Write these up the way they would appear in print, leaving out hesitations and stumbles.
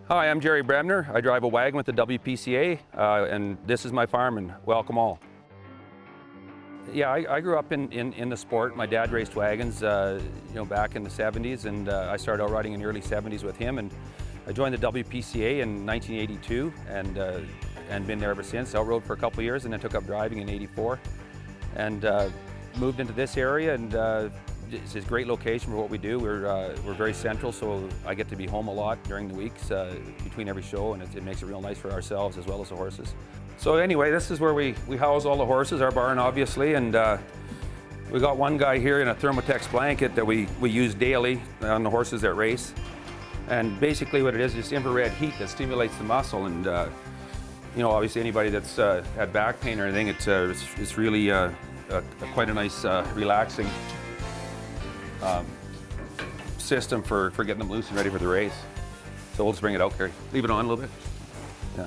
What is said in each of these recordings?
Hi, I'm Jerry Bremmer. I drive a wagon with the WPCA, and this is my farm, and welcome all. Yeah, I grew up in the sport. My dad raced wagons, back in the 70s, and I started out riding in the early 70s with him, and I joined the WPCA in 1982, and been there ever since. Outrode for a couple of years, and then took up driving in '84, and moved into this area, and it's a great location for what we do. We're very central, so I get to be home a lot during the weeks between every show, and it makes it real nice for ourselves as well as the horses. So anyway, this is where we house all the horses, our barn obviously, and we got one guy here in a Thermotex blanket that we use daily on the horses that race. And basically what it is infrared heat that stimulates the muscle, and obviously anybody that's had back pain or anything, it's really quite a nice relaxing system for getting them loose and ready for the race. So we'll just bring it out, Carrie. Leave it on a little bit. Yeah.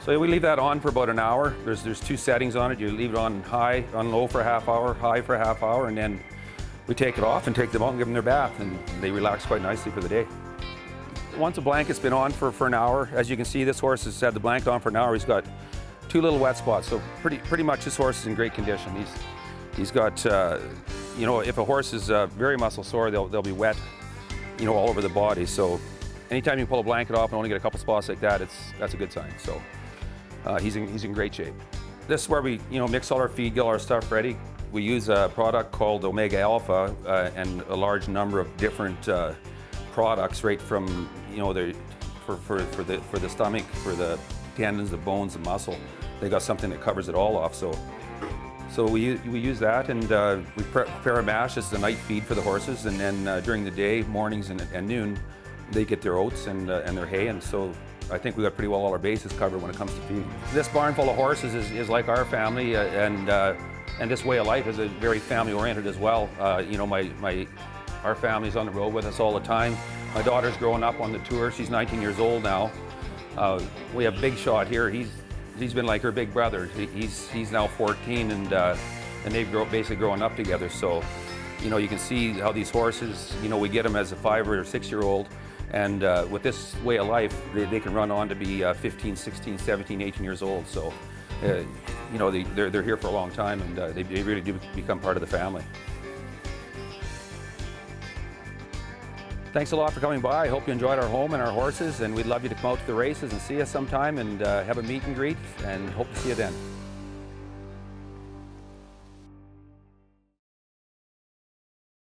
So we leave that on for about an hour. There's two settings on it. You leave it on high, on low for a half hour, high for a half hour, and then we take it off and take them out and give them their bath, and they relax quite nicely for the day. Once a blanket's been on for an hour, as you can see, this horse has had the blanket on for an hour. He's got two little wet spots, so pretty much this horse is in great condition. He's got, if a horse is very muscle sore, they'll be wet, all over the body. So anytime you pull a blanket off and only get a couple spots like that, that's a good sign. So he's in great shape. This is where we, mix all our feed, get all our stuff ready. We use a product called Omega Alpha and a large number of different products, right from, for the stomach, for the tendons, the bones, the muscle. They got something that covers it all off. So we use that, and we prepare a mash. This is a night feed for the horses, and then during the day, mornings and noon, they get their oats and their hay, and so I think we got pretty well all our bases covered when it comes to feed. This barn full of horses is like our family, and this way of life is very family-oriented as well. Our family's on the road with us all the time. My daughter's growing up on the tour. She's 19 years old now. We have Big Shot here. He's been like her big brother. He's now 14, and they've basically grown up together. So, you can see how these horses, we get them as a 5 or 6 year old, and with this way of life, they can run on to be 15, 16, 17, 18 years old. So, they're here for a long time, and they really do become part of the family. Thanks a lot for coming by. I hope you enjoyed our home and our horses, and we'd love you to come out to the races and see us sometime and have a meet and greet, and hope to see you then.